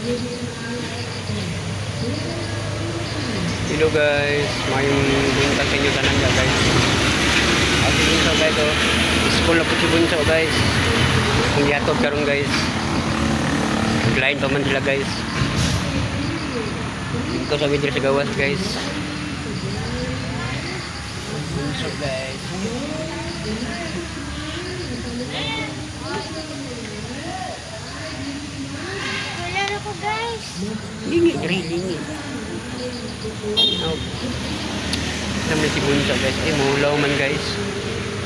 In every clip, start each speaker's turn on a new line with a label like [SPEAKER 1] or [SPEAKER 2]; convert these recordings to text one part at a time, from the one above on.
[SPEAKER 1] Hello guys, mayong buntag sa inyo tanan nga guys. Ako si Bunso guys oh. School na po si Bunso guys. Kung yatod karon guys. Naglain pa man sila guys. Dito sa video sa gawas guys. Bunso guys.
[SPEAKER 2] Wala na ko guys.
[SPEAKER 1] Lingi, lingi. Sama si Bunso guys. Maulaw man guys.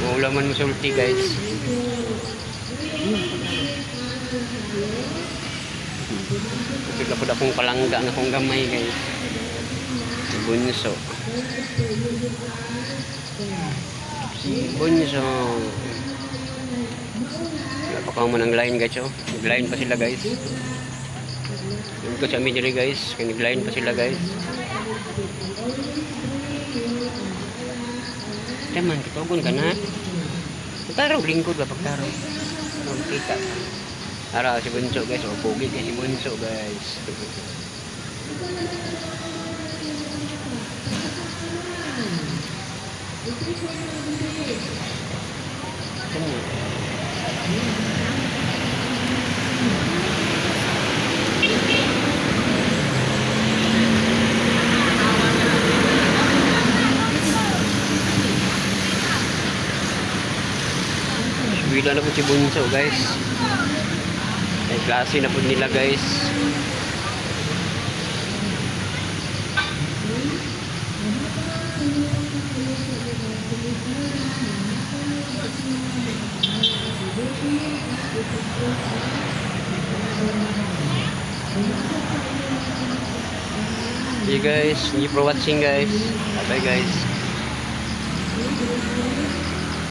[SPEAKER 1] Maulaw man musulti guys. Bigla po akong palangga na akong gamay guys. Si Bunso. Si Bunso. Napakaw mo ng line guys oh. Nag-line pa sila guys. Ito sa amin diri guys. Nag-line pa sila guys. Teman, kitugon ka na. Pagtaraw, lingkod ba pagtaraw? Kita. Ara si Bunso guys. O, pogi kay si Bunso guys. Bila na po si Bunso guys. May klase na po nila guys. Okay guys, thank you for watching guys. Bye bye guys.